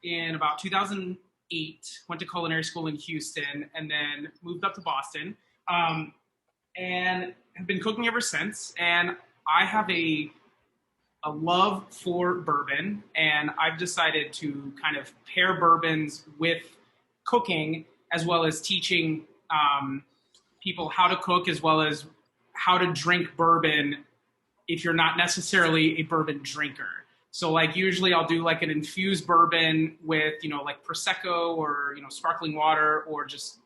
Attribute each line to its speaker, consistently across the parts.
Speaker 1: in about 2008, went to culinary school in Houston, and then moved up to Boston, and have been cooking ever since. And I have a love for bourbon, and I've decided to kind of pair bourbons with cooking, as well as teaching people how to cook, as well as how to drink bourbon if you're not necessarily a bourbon drinker. So like usually I'll do like an infused bourbon with, like Prosecco or, sparkling water, or just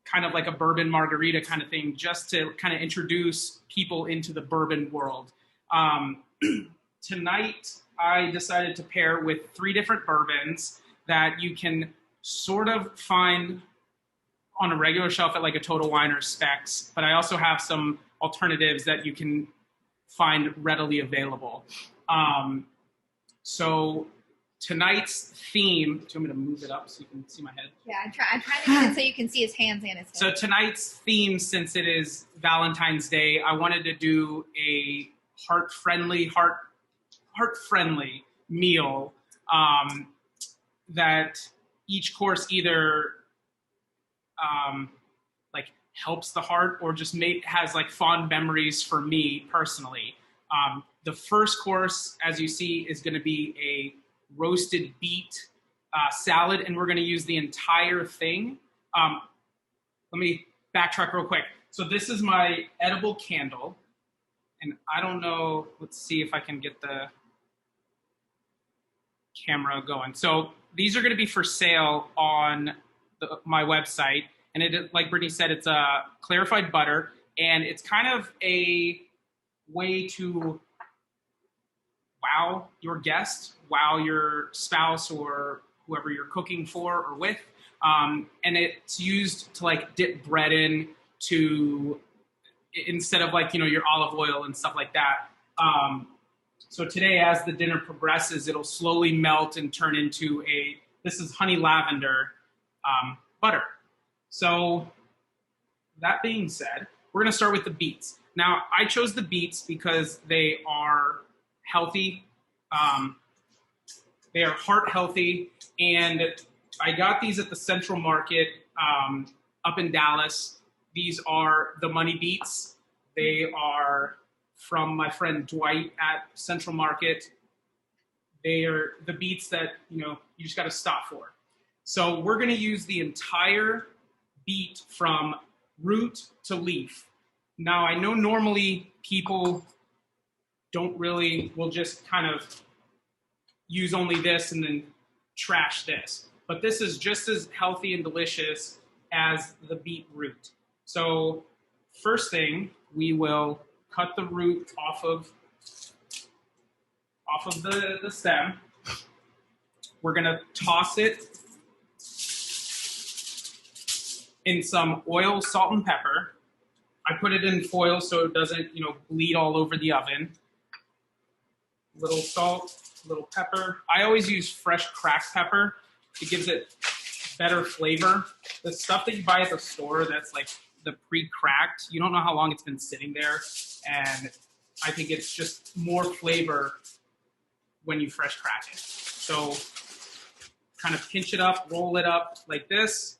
Speaker 1: kind of like a bourbon margarita kind of thing, just to kind of introduce people into the bourbon world. Tonight, I decided to pair with 3 different bourbons that you can sort of find on a regular shelf at like a Total Wine or Specs, but I also have some alternatives that you can find readily available. So tonight's theme, do you want me to move it up so you can see my head?
Speaker 2: Yeah, I'm trying to get it so you can see his hands and his head.
Speaker 1: So tonight's theme, since it is Valentine's Day, I wanted to do a heart-friendly meal that each course either like helps the heart or just has like fond memories for me personally. The first course, as you see, is going to be a roasted beet salad, and we're going to use the entire thing. Let me backtrack real quick. So this is my edible candle, and I don't know, let's see if I can get the camera going. So these are going to be for sale on my website, and it, like Brittany said, it's a clarified butter, and it's kind of a way to wow your guest, wow your spouse or whoever you're cooking for or with, and it's used to like dip bread in to, instead of like, your olive oil and stuff like that. So today, as the dinner progresses, it'll slowly melt and turn into this is honey lavender butter. So that being said, we're going to start with the beets. Now, I chose the beets because they are healthy. They are heart healthy. And I got these at the Central Market up in Dallas. These are the money beets. They are from my friend Dwight at Central Market. They are the beets that, you just got to stop for. So we're going to use the entire beet from root to leaf. Now, I know normally people will just kind of use only this and then trash this. But this is just as healthy and delicious as the beet root. So first thing, we will cut the root off of the stem. We're going to toss it in some oil, salt, and pepper. I put it in foil so it doesn't, bleed all over the oven. Little salt, little pepper. I always use fresh cracked pepper. It gives it better flavor. The stuff that you buy at the store that's like the pre-cracked, you don't know how long it's been sitting there, and I think it's just more flavor when you fresh crack it. So kind of pinch it up, roll it up like this.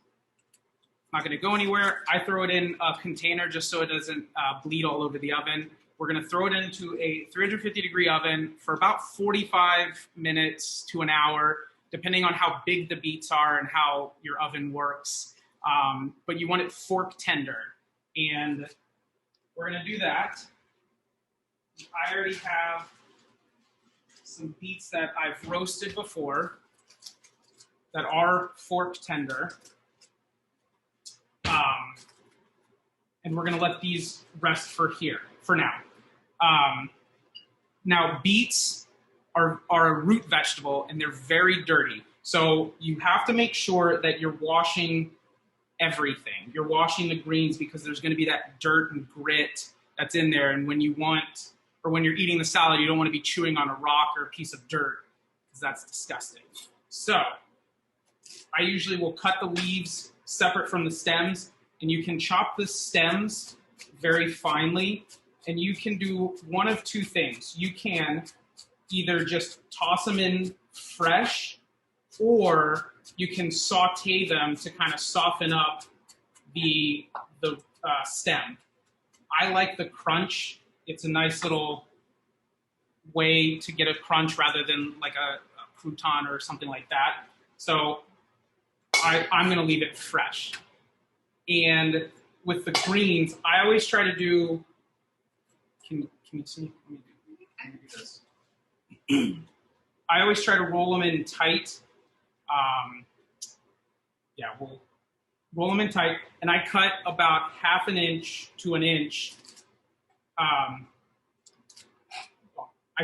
Speaker 1: Not going to go anywhere. I throw it in a container just so it doesn't bleed all over the oven. We're going to throw it into a 350-degree oven for about 45 minutes to an hour, depending on how big the beets are and how your oven works. But you want it fork tender. And we're going to do that. I already have some beets that I've roasted before that are fork tender. And we're going to let these rest for now. Now, beets are a root vegetable, and they're very dirty. So you have to make sure that you're washing everything. You're washing the greens because there's going to be that dirt and grit that's in there. And when you're eating the salad, you don't want to be chewing on a rock or a piece of dirt because that's disgusting. So I usually will cut the leaves separate from the stems, and you can chop the stems very finely, and you can do one of two things. You can either just toss them in fresh, or you can saute them to kind of soften up the stem. I like the crunch. It's a nice little way to get a crunch rather than like a crouton or something like that. So I'm going to leave it fresh. And with the greens, I always try to do. Can you see? Let me do this. I always try to roll them in tight. We'll roll them in tight, and I cut about 1/2 inch to 1 inch. I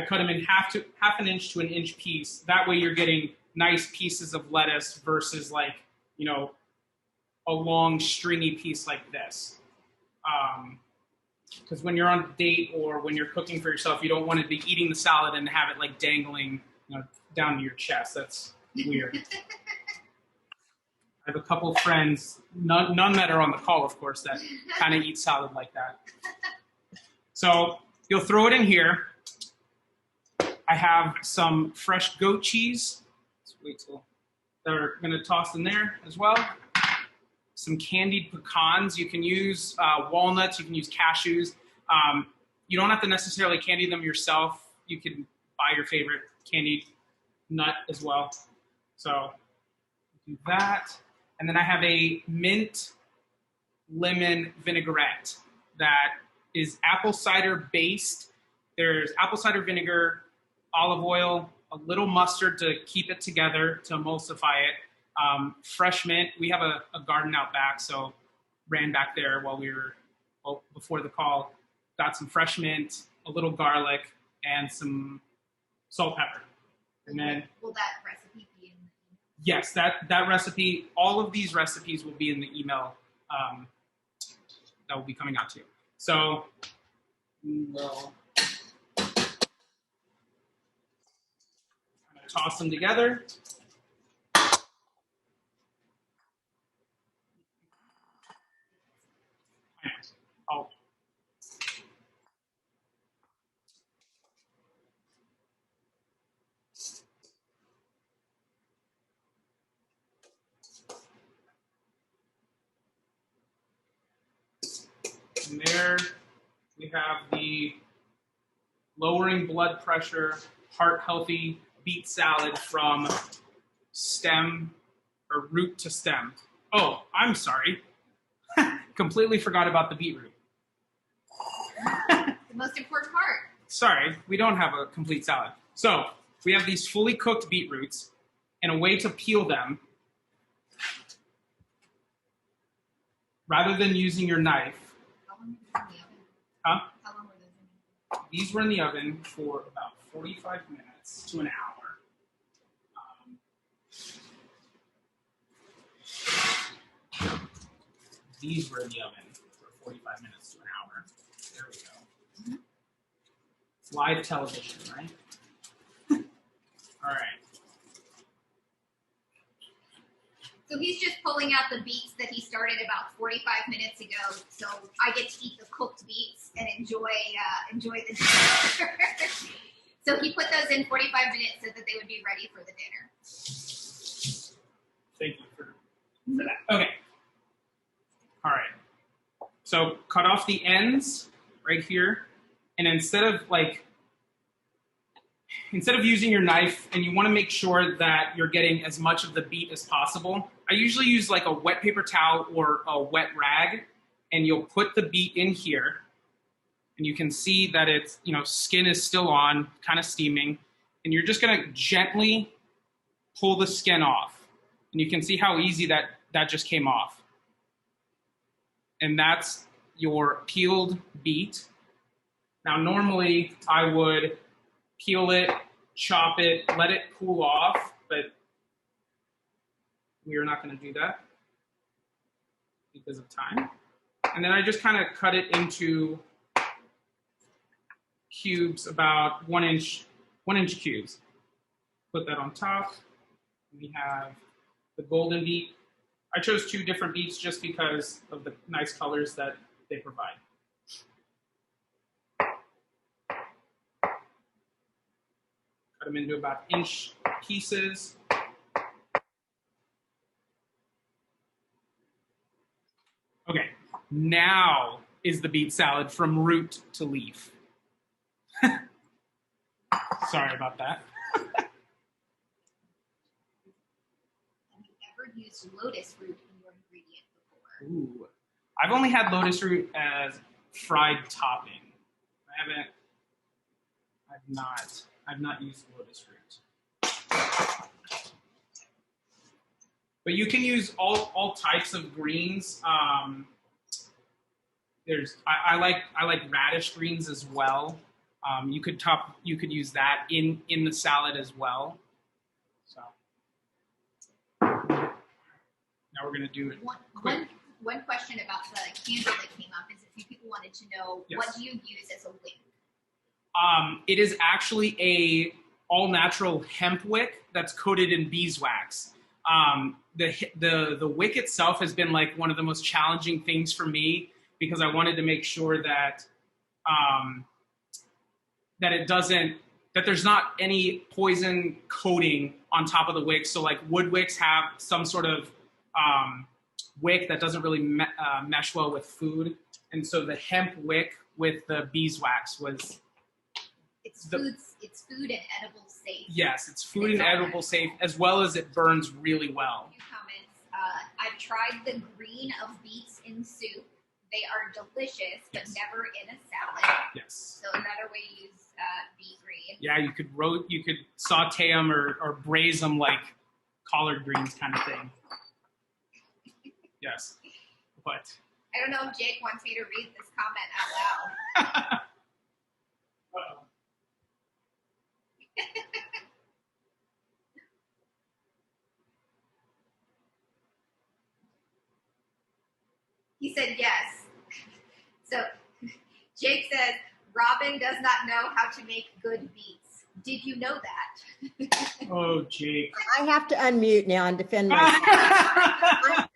Speaker 1: cut them in 1/2 inch to 1 inch piece. That way, you're getting nice pieces of lettuce versus like a long stringy piece like this. Because when you're on a date or when you're cooking for yourself, you don't want to be eating the salad and have it like dangling down to your chest. That's weird. I have a couple of friends, none that are on the call, of course, that kind of eat salad like that. So you'll throw it in here. I have some fresh goat cheese. Let's wait till they're going to toss in there as well. Some candied pecans. You can use walnuts. You can use cashews. You don't have to necessarily candy them yourself. You can buy your favorite candied nut as well. So do that. And then I have a mint lemon vinaigrette that is apple cider based. There's apple cider vinegar, olive oil, a little mustard to keep it together, to emulsify it. Fresh mint. We have a garden out back, so ran back there before the call. Got some fresh mint, a little garlic, and some salt, pepper. And then
Speaker 2: will that recipe be in the email?
Speaker 1: Yes, that recipe. All of these recipes will be in the email that will be coming out to you. So we'll kind of toss them together. Oh. And there we have the lowering blood pressure, heart healthy beet salad from stem or root to stem. Oh, I'm sorry. Completely forgot about the beetroot.
Speaker 2: The most important part.
Speaker 1: Sorry, we don't have a complete salad. So we have these fully cooked beetroots, and a way to peel them, rather than using your knife.
Speaker 2: How long were these in the oven?
Speaker 1: Huh?
Speaker 2: How long were those in the oven?
Speaker 1: These were in the oven for about 45 minutes to an hour. These were in the oven for 45 minutes to an hour. There we go. Mm-hmm. It's live television, right? All right.
Speaker 2: So he's just pulling out the beets that he started about 45 minutes ago. So I get to eat the cooked beets and enjoy the dinner. So he put those in 45 minutes so that they would be ready for the dinner.
Speaker 1: Thank you for that. Okay. All right. So cut off the ends right here, and instead of using your knife, and you want to make sure that you're getting as much of the beet as possible, I usually use like a wet paper towel or a wet rag, and you'll put the beet in here, and you can see that it's, skin is still on, kind of steaming, and you're just going to gently pull the skin off, and you can see how easy that just came off. And that's your peeled beet. Now, normally I would peel it, chop it, let it cool off, but we are not going to do that because of time. And then I just kind of cut it into cubes, about 1 inch cubes. Put that on top. We have the golden beet. I chose 2 different beets just because of the nice colors that they provide. Cut Cut them into about inch pieces. Okay, now is the beet salad from root to leaf. Sorry about that.
Speaker 2: Have you ever used lotus root in your ingredient before?
Speaker 1: Ooh. I've only had lotus root as fried topping. I've not used lotus root. But you can use all types of greens. I like radish greens as well. You could use that in the salad as well. So now we're gonna do it.
Speaker 2: One question about the candle that came up is a few people wanted to know,
Speaker 1: yes.
Speaker 2: What do you use as a wick?
Speaker 1: It is actually a all-natural hemp wick that's coated in beeswax. The wick itself has been like one of the most challenging things for me because I wanted to make sure that that there's not any poison coating on top of the wick. So like wood wicks have some sort of wick that doesn't really mesh well with food, and so the hemp wick with the beeswax was. It's
Speaker 2: food and edible safe.
Speaker 1: Yes, it's food and edible safe, as well as it burns really well.
Speaker 2: A few comments. I've tried the green of beets in soup. They are delicious, but
Speaker 1: yes.
Speaker 2: never in a salad.
Speaker 1: Yes.
Speaker 2: So another way to use beet green.
Speaker 1: Yeah, you could saute them or braise them like collard greens kind of thing. Yes. But
Speaker 2: I don't know if Jake wants me to read this comment out loud.
Speaker 1: Uh-oh.
Speaker 2: He said yes. So Jake says, Robin does not know how to make good beets. Did you know that?
Speaker 1: Oh, Jake.
Speaker 3: I have to unmute now and defend myself.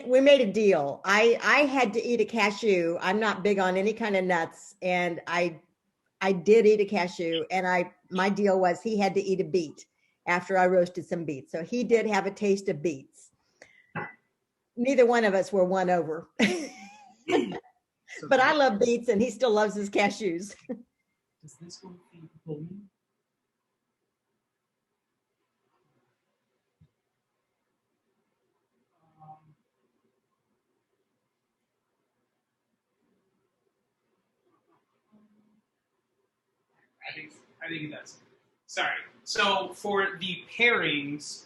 Speaker 3: We made a deal. I had to eat a cashew. I'm not big on any kind of nuts, and I did eat a cashew, and my deal was he had to eat a beet after I roasted some beets. So he did have a taste of beets. Neither one of us were won over. But I love beets, and he still loves his cashews.
Speaker 1: Does this go feed Bowman? I think it does. Sorry. So for the pairings,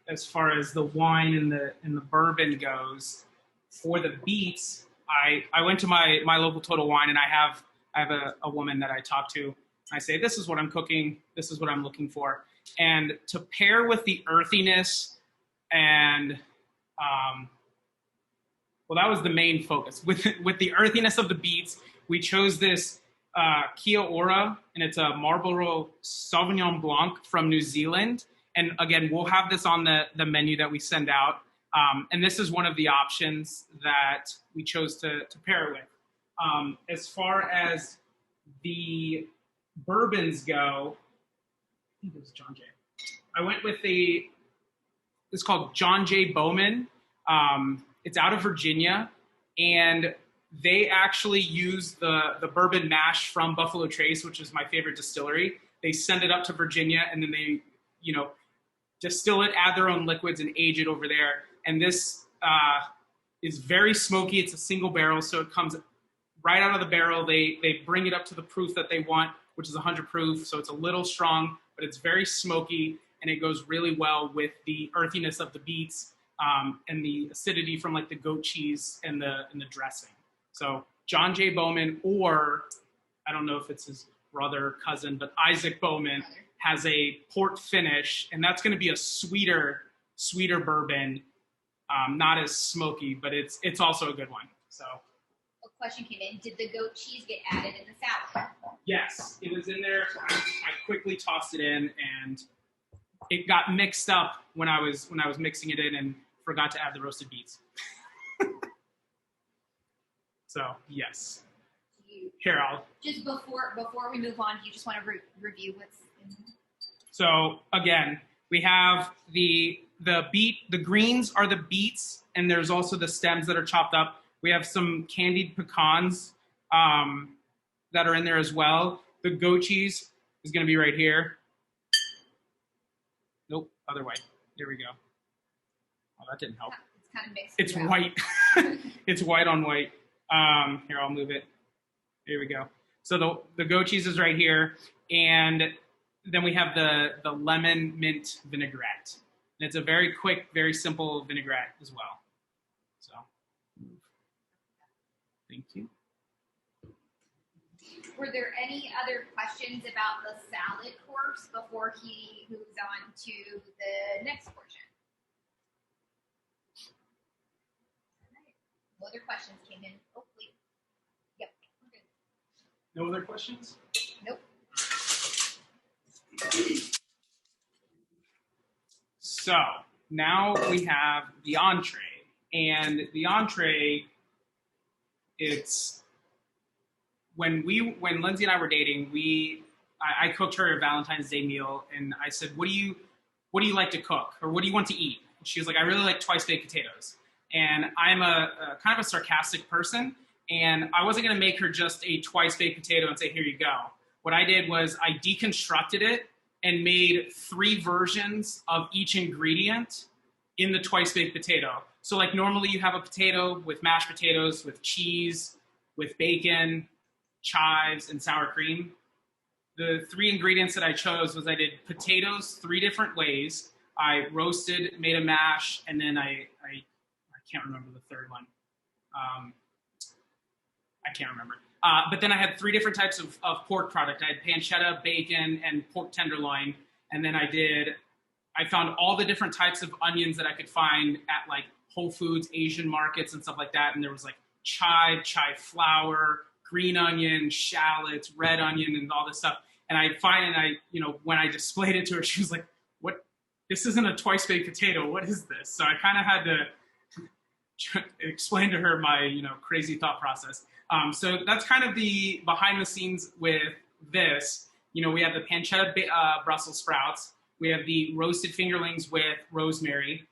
Speaker 1: as far as the wine and the bourbon goes, for the beets, I went to my local Total Wine, and I have a woman that I talk to. I say, this is what I'm cooking. This is what I'm looking for. And to pair with the earthiness and, well, that was the main focus. With the earthiness of the beets, we chose this Kia Ora, and it's a Marlborough Sauvignon Blanc from New Zealand. And again, we'll have this on the menu that we send out. And this is one of the options that we chose to pair with. As far as the bourbons go, I think it was John Jay. I went with it's called John J. Bowman. It's out of Virginia, and they actually use the bourbon mash from Buffalo Trace, which is my favorite distillery. They send it up to Virginia, and then they, distill it, add their own liquids, and age it over there. And this is very smoky. It's a single barrel, so it comes right out of the barrel. They bring it up to the proof that they want, which is 100 proof. So it's a little strong, but it's very smoky, and it goes really well with the earthiness of the beets and the acidity from like the goat cheese and the dressing. So John J. Bowman, or I don't know if it's his brother or cousin, but Isaac Bowman has a port finish, and that's going to be a sweeter bourbon, not as smoky, but it's also a good one. So
Speaker 2: a question came in: did the goat cheese get added in the salad?
Speaker 1: Yes, it was in there. So I quickly tossed it in, and it got mixed up when I was mixing it in, and forgot to add the roasted beets. So yes. Here, I'll.
Speaker 2: Just before we move on, do you just want to review what's in there?
Speaker 1: So again, we have the greens are the beets, and there's also the stems that are chopped up. We have some candied pecans that are in there as well. The goat cheese is going to be right here. Nope, other way. There we go. Oh, that didn't help.
Speaker 2: It's kind of mixed.
Speaker 1: It's white. It's white on white. Here, I'll move it. Here we go. So the goat cheese is right here, and then we have the lemon mint vinaigrette. And it's a very quick, very simple vinaigrette as well. So, thank you.
Speaker 2: Were there any other questions about the salad course before he moves on to the next portion? All right. No other questions came in. Oh, wait. Yep, we're good.
Speaker 1: No other questions?
Speaker 2: Nope.
Speaker 1: So now we have the entree, and the entree, it's when Lindsay and I were dating, I cooked her a Valentine's Day meal, and I said, what do you like to cook, or what do you want to eat? And she was like, I really like twice baked potatoes, and I'm a kind of a sarcastic person, and I wasn't going to make her just a twice baked potato and say, here you go. What I did was I deconstructed it and made 3 versions of each ingredient in the twice baked potato. So like normally you have a potato with mashed potatoes, with cheese, with bacon, chives, and sour cream. The 3 ingredients that I chose was I did potatoes 3 different ways. I roasted, made a mash, and then I can't remember the third one. I can't remember. But then I had 3 different types of pork product. I had pancetta, bacon, and pork tenderloin. And then I found all the different types of onions that I could find at like Whole Foods, Asian markets, and stuff like that. And there was like chive flower, green onion, shallots, red onion, and all this stuff. And when I displayed it to her, she was like, "What? This isn't a twice baked potato. What is this?" So I kind of had to explain to her my crazy thought process. So that's kind of the behind the scenes with this. We have the pancetta Brussels sprouts. We have the roasted fingerlings with rosemary.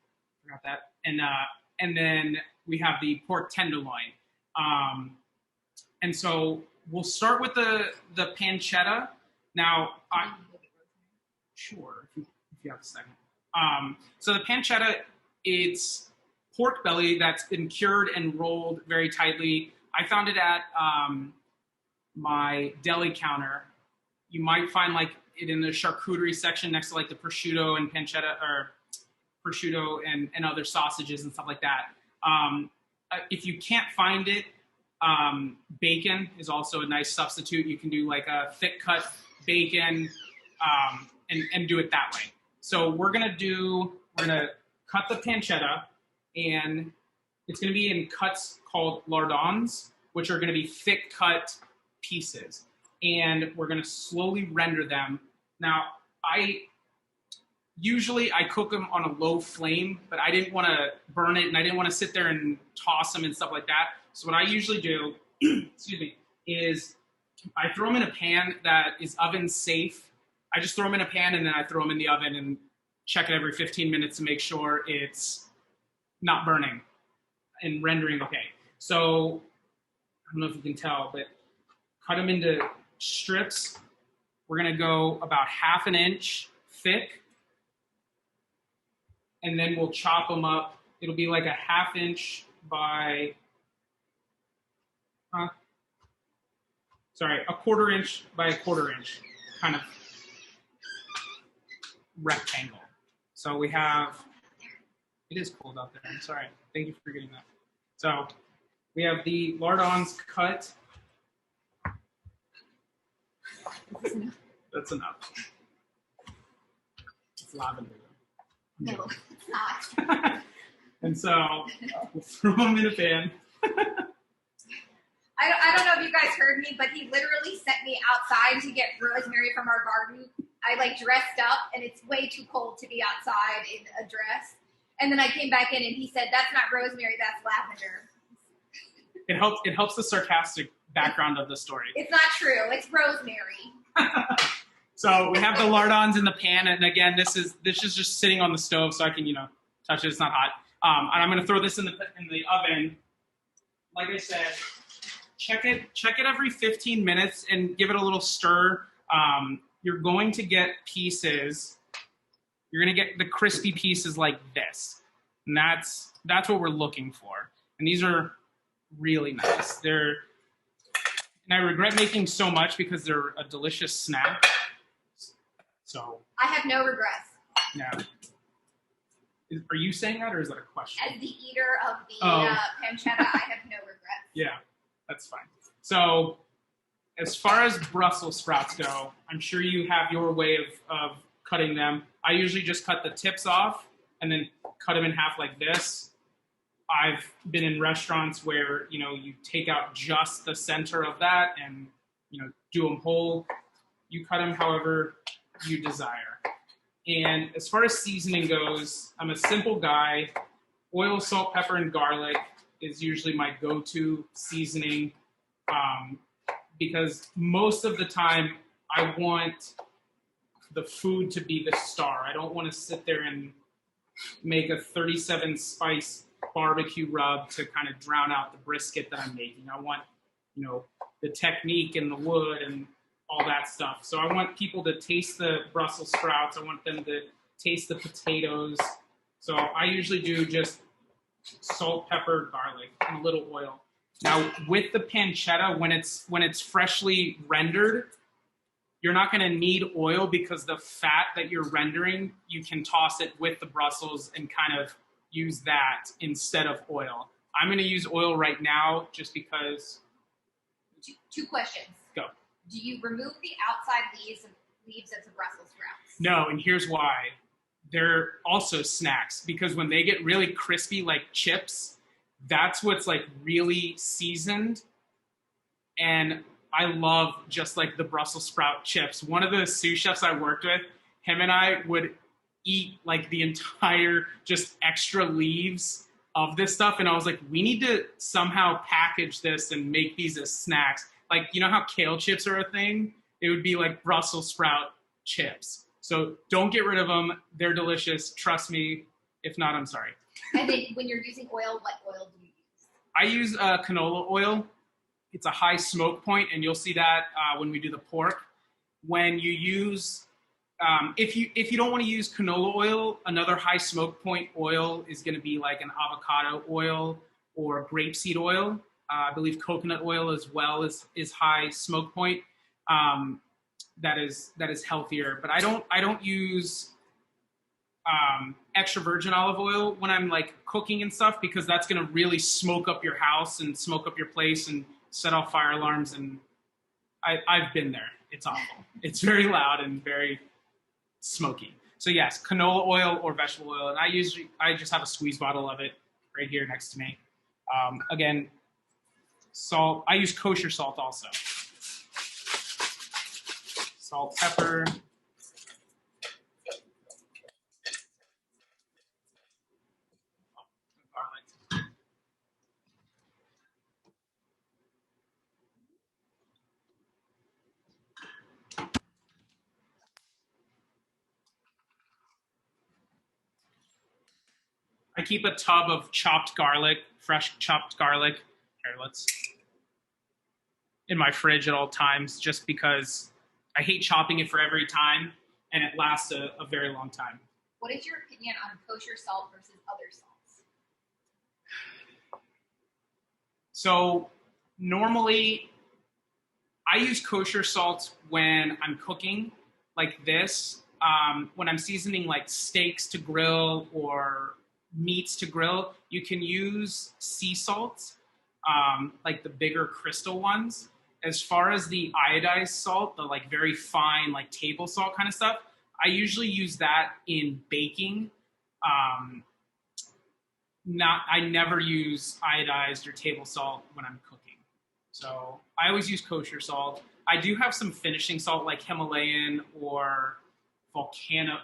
Speaker 1: Forgot that. And then we have the pork tenderloin. And so we'll start with the pancetta. Now, sure, if you have a second. So the pancetta, it's pork belly that's been cured and rolled very tightly. I found it at my deli counter. You might find like it in the charcuterie section next to like the prosciutto and pancetta, or prosciutto and other sausages and stuff like that. If you can't find it, bacon is also a nice substitute. You can do like a thick cut bacon and do it that way. So we're gonna cut the pancetta, and it's going to be in cuts called lardons, which are going to be thick cut pieces. And we're going to slowly render them. Now, I cook them on a low flame, but I didn't want to burn it, and I didn't want to sit there and toss them and stuff like that. So what I usually do, excuse me, is I throw them in a pan that is oven safe. I just throw them in a pan, and then I throw them in the oven and check it every 15 minutes to make sure it's not burning and rendering okay. So I don't know if you can tell, but cut them into strips. We're gonna go about 1/2 inch thick, and then we'll chop them up. It'll be like a 1/2 inch by, a 1/4 inch by a 1/4 inch kind of rectangle. So we have, it is cold out there, I'm sorry. Thank you for getting that. So we have the lardons cut. That's enough. It's lavender.
Speaker 2: No, it's not.
Speaker 1: And so we'll throw them in a pan.
Speaker 2: I don't know if you guys heard me, but he literally sent me outside to get rosemary from our garden. I like dressed up, and it's way too cold to be outside in a dress. And then I came back in, and he said, "That's not rosemary, that's lavender."
Speaker 1: It helps the sarcastic background of the story.
Speaker 2: It's not true. It's rosemary.
Speaker 1: So we have the lardons in the pan, and again, this is just sitting on the stove, so I can touch it. It's not hot, and I'm going to throw this in the oven. Like I said, check it every 15 minutes and give it a little stir. You're going to get pieces. You're going to get the crispy pieces like this, and that's what we're looking for. And these are really nice. And I regret making so much because they're a delicious snack. So
Speaker 2: I have no regrets.
Speaker 1: yeah. Are you saying that, or is that a question?
Speaker 2: As the eater of the pancetta, I have no regrets.
Speaker 1: Yeah, that's fine. So as far as Brussels sprouts go, I'm sure you have your way of cutting them. I usually just cut the tips off and then cut them in half like this. I've been in restaurants where, you take out just the center of that and, do them whole. You cut them however you desire. And as far as seasoning goes, I'm a simple guy. Oil, salt, pepper, and garlic is usually my go-to seasoning because most of the time I want the food to be the star. I don't want to sit there and make a 37 spice barbecue rub to kind of drown out the brisket that I'm making. I want, the technique and the wood and all that stuff. So I want people to taste the Brussels sprouts. I want them to taste the potatoes. So I usually do just salt, pepper, garlic, and a little oil. Now with the pancetta, when it's freshly rendered, you're not going to need oil because the fat that you're rendering, you can toss it with the Brussels and kind of use that instead of oil. I'm going to use oil right now just because.
Speaker 2: Two questions.
Speaker 1: Go.
Speaker 2: Do you remove the outside leaves of the Brussels sprouts?
Speaker 1: No, and here's why. They're also snacks because when they get really crispy like chips, that's what's like really seasoned. And I love just like the Brussels sprout chips. One of the sous chefs I worked with, him and I would eat like the entire just extra leaves of this stuff. And I was like, we need to somehow package this and make these as snacks. Like, how kale chips are a thing? It would be like Brussels sprout chips. So don't get rid of them. They're delicious. Trust me. If not, I'm sorry.
Speaker 2: And then when you're using oil, what oil do you use?
Speaker 1: I use canola oil. It's a high smoke point, and you'll see that when we do the pork. When you use, if you don't want to use canola oil, another high smoke point oil is going to be like an avocado oil or grapeseed oil. I believe coconut oil as well is high smoke point. That is healthier, but I don't use extra virgin olive oil when I'm like cooking and stuff because that's going to really smoke up your house and smoke up your place and set off fire alarms. And I've been there. It's awful. It's very loud and very smoky. So yes, canola oil or vegetable oil, and I just have a squeeze bottle of it right here next to me. Again, salt. I use kosher salt also. Salt, pepper. Garlic. I keep a tub of chopped garlic, fresh chopped garlic. Here, in my fridge at all times, just because I hate chopping it for every time, and it lasts a very long time.
Speaker 2: What is your opinion on kosher salt versus other salts?
Speaker 1: So normally, I use kosher salt when I'm cooking like this. When I'm seasoning like steaks to grill or meats to grill, you can use sea salt, like the bigger crystal ones. As far as the iodized salt, the like very fine, like table salt kind of stuff, I usually use that in baking. I never use iodized or table salt when I'm cooking. So I always use kosher salt. I do have some finishing salt like Himalayan or volcano.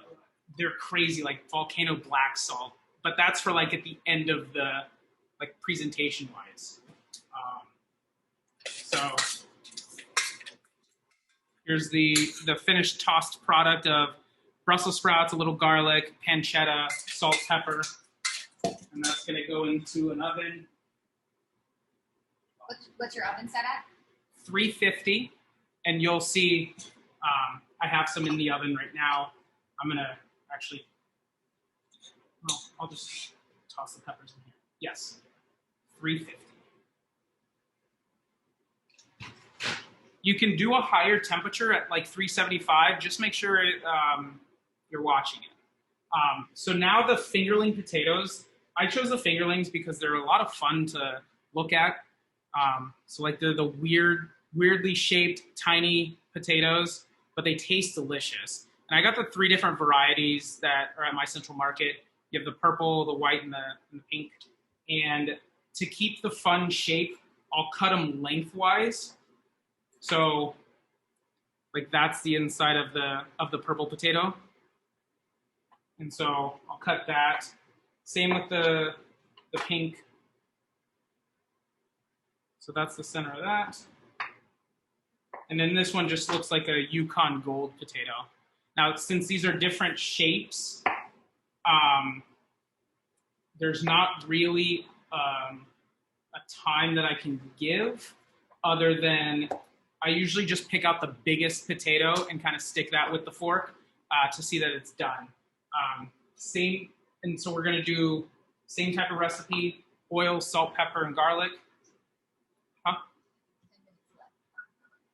Speaker 1: They're crazy, like volcano black salt. But that's for like at the end of the like presentation wise. So here's the finished tossed product of Brussels sprouts, a little garlic, pancetta, salt, pepper, and that's going to go into an oven.
Speaker 2: What's your oven set at?
Speaker 1: 350, and you'll see I have some in the oven right now. I'm going to actually, well, I'll just toss the peppers in here. Yes, 350. You can do a higher temperature at like 375. Just make sure you're watching it. So now the fingerling potatoes, I chose the fingerlings because they're a lot of fun to look at. So like they're the weirdly shaped tiny potatoes, but they taste delicious. And I got the 3 different varieties that are at my Central Market. You have the purple, the white, and the pink. And to keep the fun shape, I'll cut them lengthwise. So like that's the inside of the purple potato. And so I'll cut that. Same with the pink. So that's the center of that. And then this one just looks like a Yukon Gold potato. Now, since these are different shapes, there's not really a time that I can give other than I usually just pick out the biggest potato and kind of stick that with the fork to see that it's done. And so we're going to do same type of recipe, oil, salt, pepper, and garlic. Huh?
Speaker 2: 10 minutes left.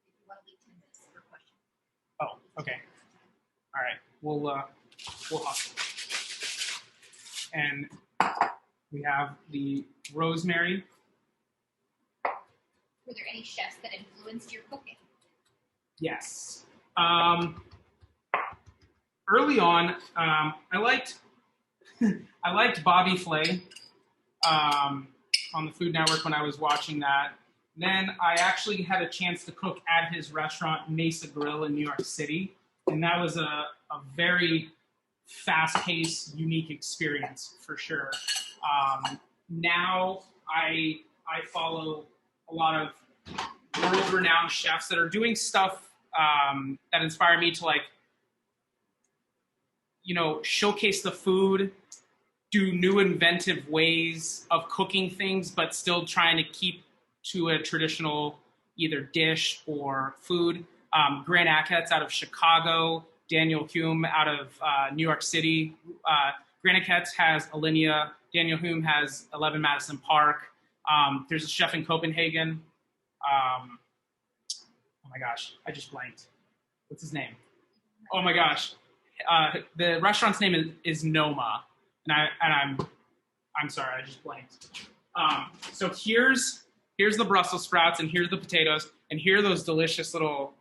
Speaker 2: If you want to leave 10 minutes for question.
Speaker 1: Oh, okay. All right. We'll hustle. And we have the rosemary.
Speaker 2: Were there any chefs that influenced your cooking?
Speaker 1: Yes. Early on, I liked Bobby Flay on the Food Network when I was watching that. Then I actually had a chance to cook at his restaurant, Mesa Grill in New York City. And that was a very fast-paced, unique experience for sure. Now I follow a lot of world-renowned chefs that are doing stuff that inspire me to showcase the food, do new inventive ways of cooking things, but still trying to keep to a traditional either dish or food. Grant Achatz out of Chicago, Daniel Hume out of New York City. Grant Achatz has Alinea, Daniel Hume has 11 Madison Park. There's a chef in Copenhagen. Oh my gosh, I just blanked. What's his name? Oh my gosh. The restaurant's name is Noma, and I'm sorry, I just blanked. So here's the Brussels sprouts, and here's the potatoes, and here are those delicious little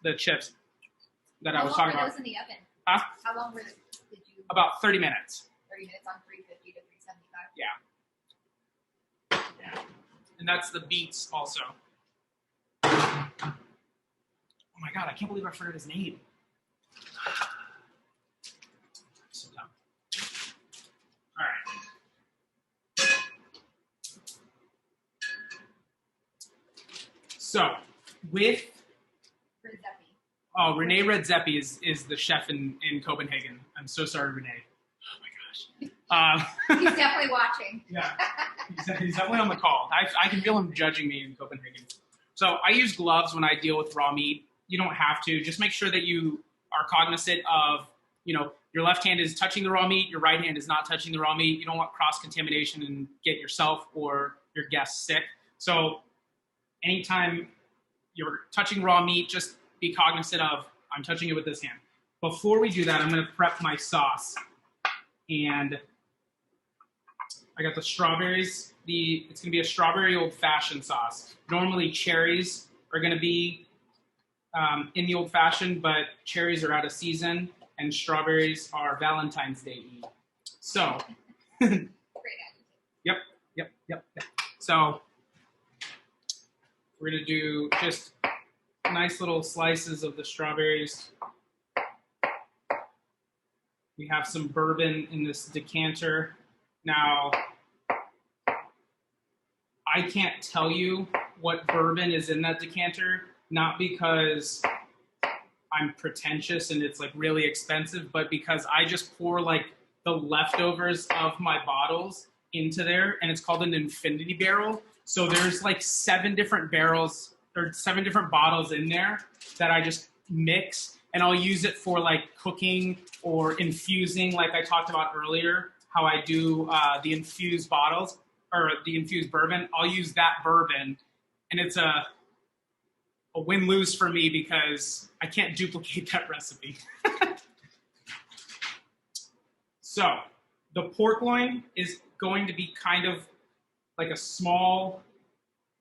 Speaker 1: the chips that I was talking about.
Speaker 2: How long were those in the oven?
Speaker 1: Huh?
Speaker 2: How long did you?
Speaker 1: About 30 minutes.
Speaker 2: 30 minutes on 350 to 375.
Speaker 1: Yeah. And that's the beets also. Oh my God, I can't believe I forgot his name. So dumb. All right. So with Renee Redzepi is the chef in Copenhagen. I'm so sorry, Renee. Oh my gosh.
Speaker 2: He's definitely watching.
Speaker 1: Yeah, he's definitely on the call. I can feel him judging me in Copenhagen. So I use gloves when I deal with raw meat. You don't have to. Just make sure that you are cognizant of, your left hand is touching the raw meat, your right hand is not touching the raw meat. You don't want cross-contamination and get yourself or your guests sick. So anytime you're touching raw meat, just be cognizant of, I'm touching it with this hand. Before we do that, I'm going to prep my sauce. And I got the strawberries. It's going to be a strawberry old-fashioned sauce. Normally, cherries are going to be in the old-fashioned, but cherries are out of season, and strawberries are Valentine's Day. So,
Speaker 2: Great attitude.
Speaker 1: Yep. So, we're going to do just nice little slices of the strawberries. We have some bourbon in this decanter. Now, I can't tell you what bourbon is in that decanter, not because I'm pretentious and it's like really expensive, but because I just pour like the leftovers of my bottles into there, and it's called an infinity barrel. So there's like 7 different barrels or 7 different bottles in there that I just mix, and I'll use it for like cooking or infusing, like I talked about earlier, how I do the infused bottles or the infused bourbon. I'll use that bourbon, and it's a win-lose for me because I can't duplicate that recipe. So the pork loin is going to be kind of like a small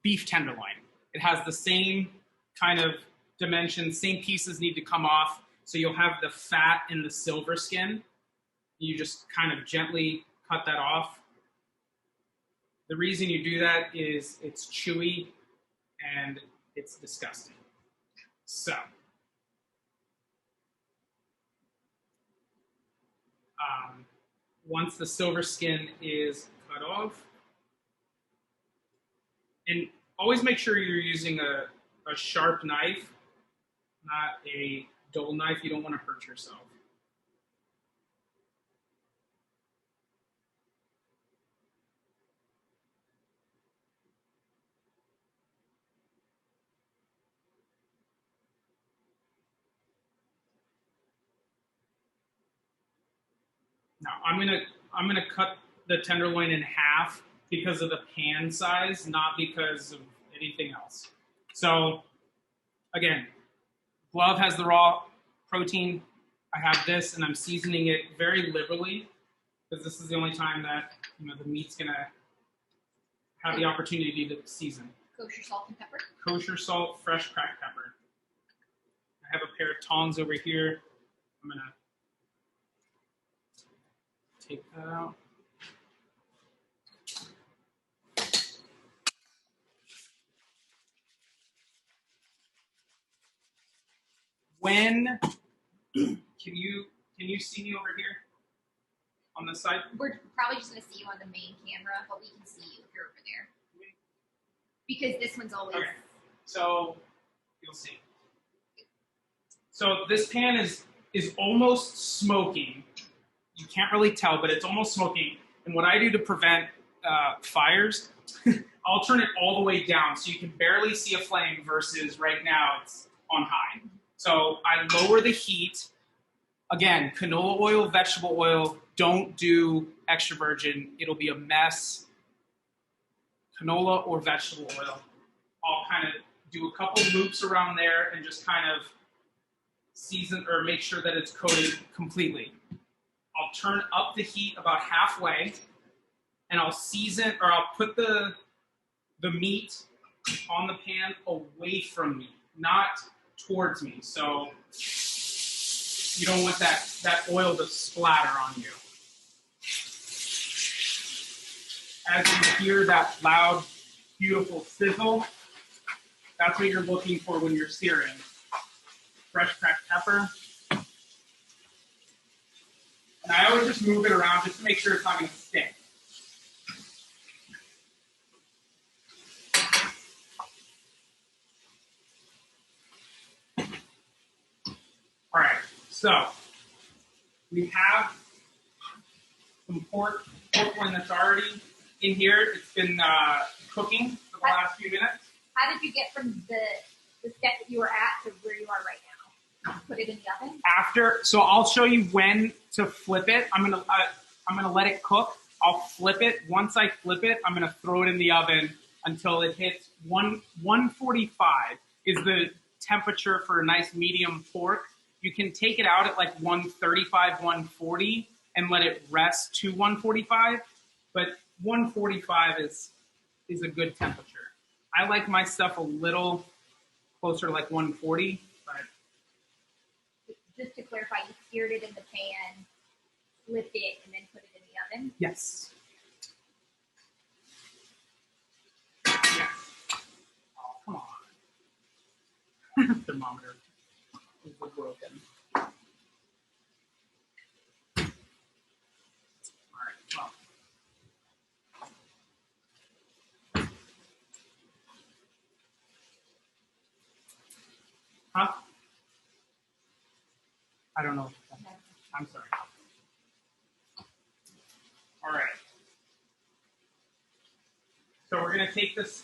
Speaker 1: beef tenderloin. It has the same kind of dimensions, same pieces need to come off. So you'll have the fat and the silver skin. You just kind of gently cut that off. The reason you do that is it's chewy and it's disgusting. So, once the silver skin is cut off, and always make sure you're using a sharp knife, not a dull knife. You don't want to hurt yourself. Now I'm gonna cut the tenderloin in half because of the pan size, not because of anything else. So again, glove has the raw protein. I have this, and I'm seasoning it very liberally because this is the only time that the meat's gonna have the opportunity to season.
Speaker 2: Kosher salt and pepper.
Speaker 1: Kosher salt, fresh cracked pepper. I have a pair of tongs over here. I'm gonna take that out. When can you see me over here on the side?
Speaker 2: We're probably just going to see you on the main camera, but we can see you if you're over there. Because this one's always...
Speaker 1: Okay, so you'll see. So this pan is almost smoking. You can't really tell, but it's almost smoking. And what I do to prevent fires, I'll turn it all the way down so you can barely see a flame versus right now it's on high. So I lower the heat. Again, canola oil, vegetable oil, don't do extra virgin. It'll be a mess. Canola or vegetable oil. I'll kind of do a couple loops around there and just kind of season or make sure that it's coated completely. I'll turn up the heat about halfway, and I'll season, or I'll put the meat on the pan away from me, not towards me. So you don't want that oil to splatter on you. As you hear that loud, beautiful sizzle, that's what you're looking for when you're searing. Fresh cracked pepper. And I always just move it around just to make sure it's not going to stick. All right, so we have some pork loin that's already in here. It's been cooking for the last few minutes.
Speaker 2: How did you get from the step that you were at to where you are right now? Put it in the oven?
Speaker 1: So I'll show you when to flip it. I'm gonna let it cook. I'll flip it. Once I flip it, I'm gonna throw it in the oven until it hits 145 is the temperature for a nice medium pork. You can take it out at like 135, 140 and let it rest to 145, but 145 is a good temperature. I like my stuff a little closer to like 140, but
Speaker 2: just to clarify, you seared it in the pan, flipped it, and then put it in the oven?
Speaker 1: yes. Yes. Oh, come on. Thermometer is broken. All right, well. Huh? I don't know. I'm sorry. All right. So we're going to take this.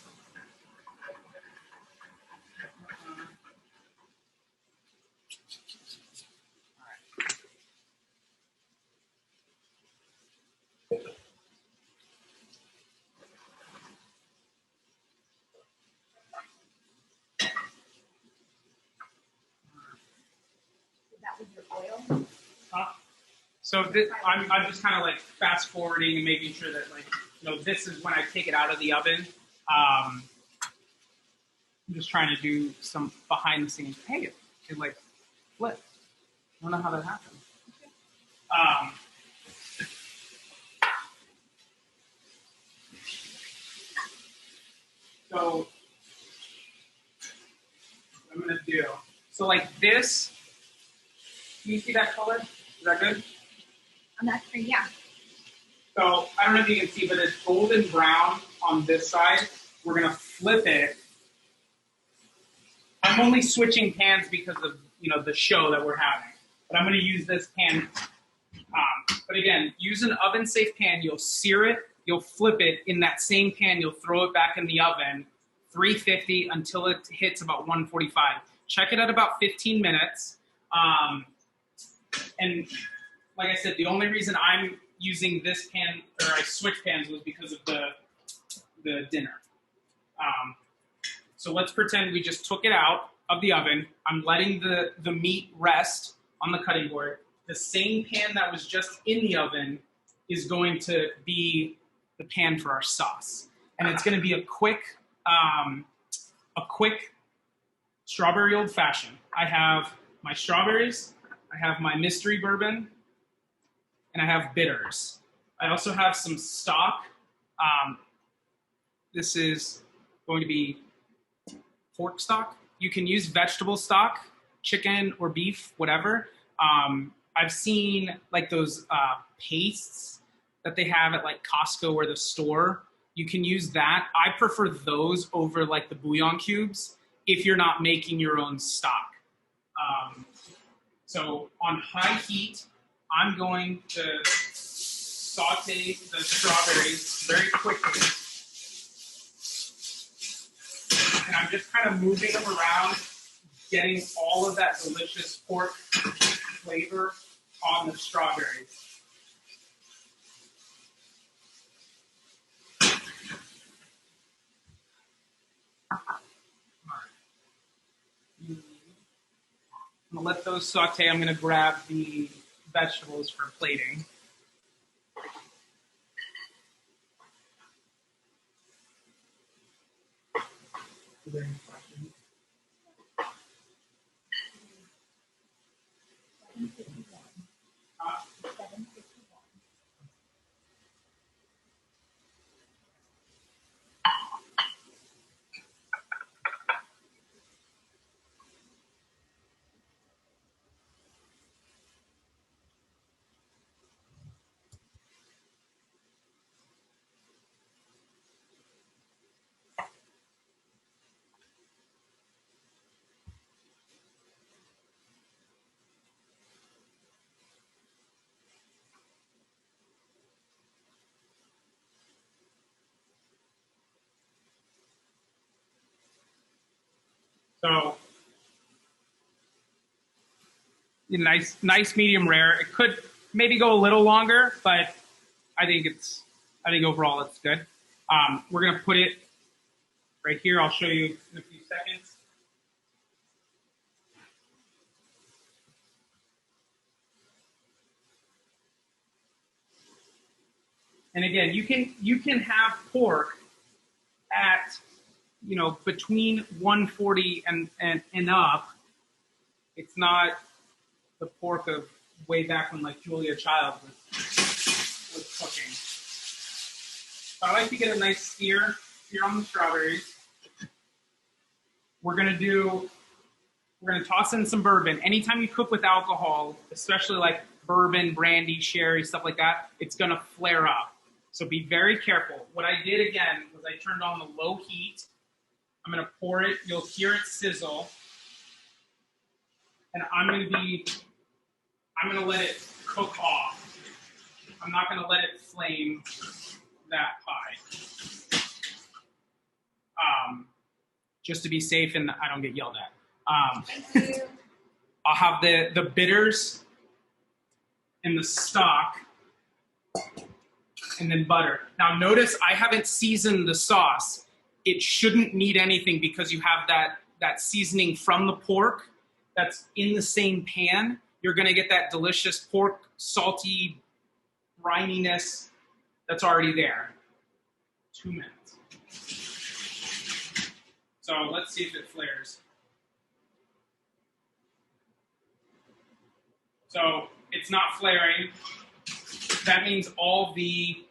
Speaker 2: That was your oil.
Speaker 1: So this, I'm just kind of like fast forwarding and making sure that like, you know, this is when I take it out of the oven. I'm just trying to do some behind the scenes. Hey, it like flipped. I don't know how that happened. So what I'm gonna do. So like this, can you see that color? Is that good?
Speaker 2: I'm not sure. Yeah.
Speaker 1: So I don't know if you can see, but it's golden brown on this side. We're gonna flip it. I'm only switching pans because of, you know, the show that we're having. But I'm gonna use this pan. But again, use an oven-safe pan. You'll sear it. You'll flip it in that same pan. You'll throw it back in the oven, 350 until it hits about 145. Check it at about 15 minutes. And like I said, the only reason I'm using this pan, or I switched pans, was because of the dinner. So let's pretend we just took it out of the oven. I'm letting the meat rest on the cutting board. The same pan that was just in the oven is going to be the pan for our sauce. And it's going to be a quick strawberry old fashioned. I have my strawberries, I have my mystery bourbon, and I have bitters. I also have some stock. This is going to be pork stock. You can use vegetable stock, chicken or beef, whatever. I've seen like those pastes that they have at like Costco or the store. You can use that. I prefer those over like the bouillon cubes if you're not making your own stock. So on high heat, I'm going to saute the strawberries very quickly. And I'm just kind of moving them around, getting all of that delicious pork flavor on the strawberries. I'm going to let those saute. I'm going to grab the vegetables for plating. Is there any questions? So, nice medium rare. It could maybe go a little longer, but I think overall it's good. We're gonna put it right here. I'll show you in a few seconds. And again, you can have pork at, you know, between 140 and up. It's not the pork of way back when like Julia Child was cooking. So I like to get a nice sear here on the strawberries. We're gonna toss in some bourbon. Anytime you cook with alcohol, especially like bourbon, brandy, sherry, stuff like that, it's gonna flare up. So be very careful. What I did again was I turned on the low heat. I'm gonna pour it. You'll hear it sizzle. And I'm gonna let it cook off. I'm not gonna let it flame that high. Just to be safe and I don't get yelled at.
Speaker 2: Thank you.
Speaker 1: I'll have the bitters and the stock and then butter. Now notice I haven't seasoned the sauce. It shouldn't need anything because you have that seasoning from the pork that's in the same pan. You're gonna get that delicious pork, salty brininess that's already there. 2 minutes. So let's see if it flares. So it's not flaring. That means all the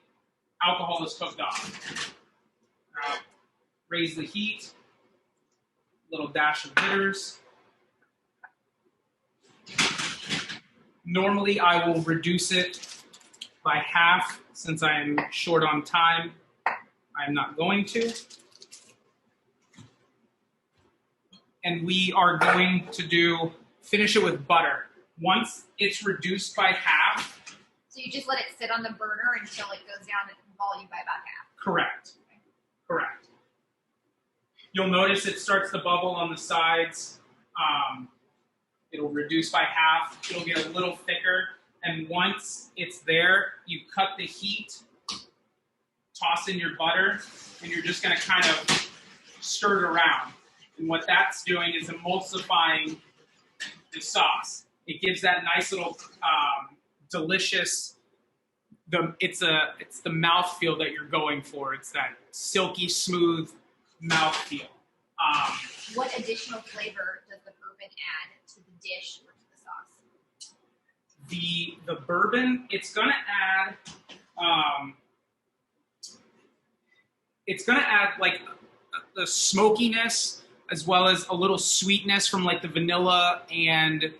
Speaker 1: alcohol is cooked off. Now, raise the heat. Little dash of bitters. Normally, I will reduce it by half since I'm short on time. I'm not going to. And we are going to finish it with butter. Once it's reduced by half.
Speaker 2: So you just let it sit on the burner until it goes down in volume by about half.
Speaker 1: Correct. Correct. You'll notice it starts to bubble on the sides. It'll reduce by half. It'll get a little thicker. And once it's there, you cut the heat, toss in your butter, and you're just going to kind of stir it around. And what that's doing is emulsifying the sauce. It gives that nice little delicious. It's the mouthfeel that you're going for. It's that silky smooth mouthfeel.
Speaker 2: What additional flavor does the bourbon add to the dish or to the sauce?
Speaker 1: The bourbon, it's gonna add like the smokiness as well as a little sweetness from like the vanilla and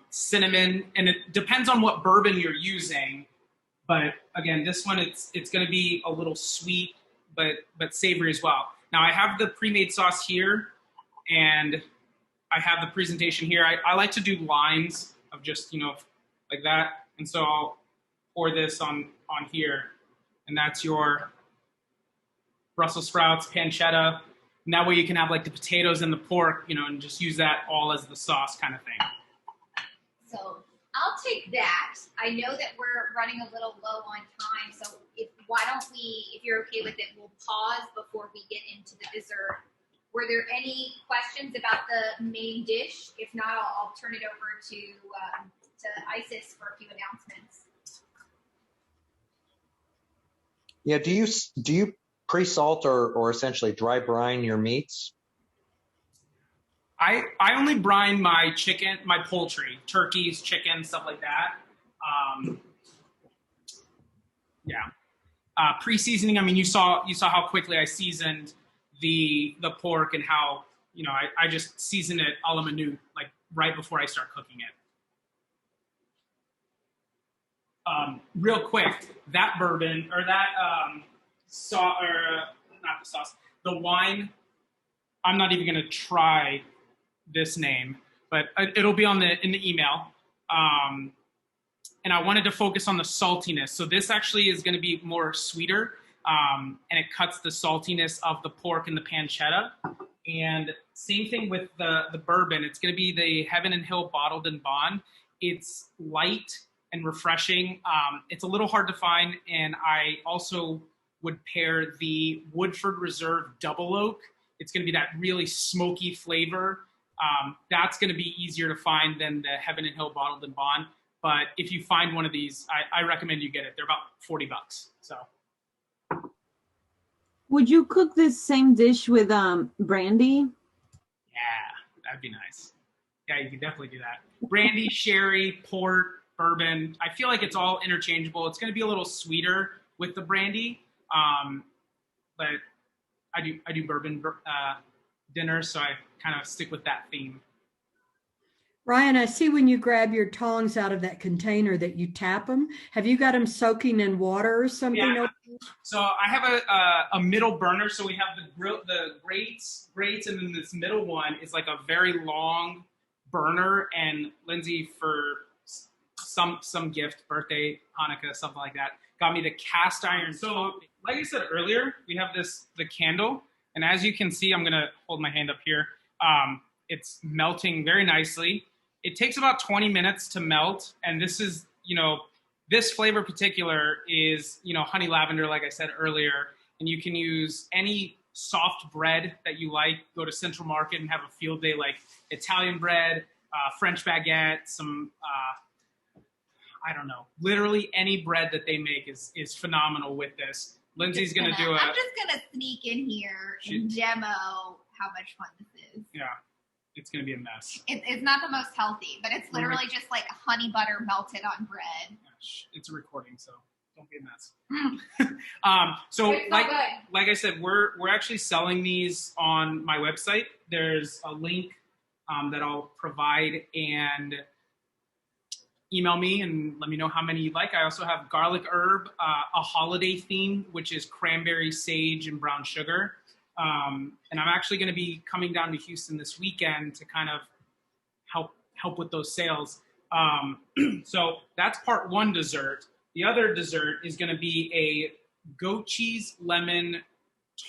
Speaker 1: cinnamon, and it depends on what bourbon you're using. But again, this one it's going to be a little sweet, but savory as well. Now I have the pre-made sauce here, and I have the presentation here. I like to do lines of just like that, and so I'll pour this on here, and that's your Brussels sprouts, pancetta. And that way you can have like the potatoes and the pork, and just use that all as the sauce kind of thing.
Speaker 2: So I'll take that. I know that we're running a little low on time, so why don't we, if you're okay with it, we'll pause before we get into the dessert. Were there any questions about the main dish? If not, I'll turn it over to Isis for a few announcements.
Speaker 4: Yeah, do you pre-salt or essentially dry brine your meats?
Speaker 1: I only brine my chicken, my poultry, turkeys, chicken, stuff like that. Pre-seasoning. I mean, you saw how quickly I seasoned the pork and how I just season it a la minute, like right before I start cooking it. Real quick, that bourbon or that not the sauce, the wine. I'm not even going to try this name, but it'll be in the email. And I wanted to focus on the saltiness. So this actually is going to be more sweeter, and it cuts the saltiness of the pork and the pancetta. And same thing with the bourbon. It's going to be the Heaven and Hill Bottled and Bond. It's light and refreshing. It's a little hard to find, and I also would pair the Woodford Reserve Double Oak. It's going to be that really smoky flavor. That's going to be easier to find than the Heaven and Hill Bottled and Bond. But if you find one of these, I recommend you get it. They're about $40. So.
Speaker 5: Would you cook this same dish with brandy?
Speaker 1: Yeah, that'd be nice. Yeah, you could definitely do that. Brandy, sherry, port, bourbon. I feel like it's all interchangeable. It's going to be a little sweeter with the brandy, but I do bourbon dinner, so I kind of stick with that theme.
Speaker 6: Ryan, I see when you grab your tongs out of that container that you tap them. Have you got them soaking in water or something?
Speaker 1: Yeah. So I have a middle burner. So we have the grates, and then this middle one is like a very long burner, and Lindsay for some gift, birthday, Hanukkah, something like that, got me the cast iron. So like I said earlier, we have the candle, and as you can see, I'm gonna hold my hand up here. It's melting very nicely. It takes about 20 minutes to melt, and this is, this flavor particular is, honey lavender, like I said earlier, and you can use any soft bread that you like. Go to Central Market and have a field day, like Italian bread, French baguette, some, I don't know, literally any bread that they make is phenomenal with this. Lindsay's I'm just
Speaker 2: gonna sneak in here and demo how much fun this is.
Speaker 1: Yeah, it's gonna be a mess.
Speaker 2: It's not the most healthy, but it's literally just like honey butter melted on bread.
Speaker 1: It's a recording, so don't be a mess. So like I said, we're actually selling these on my website. There's a link that I'll provide, and email me and let me know how many you'd like. I also have garlic herb, a holiday theme, which is cranberry, sage, and brown sugar. And I'm actually going to be coming down to Houston this weekend to kind of help with those sales. So that's part one dessert. The other dessert is going to be a goat cheese lemon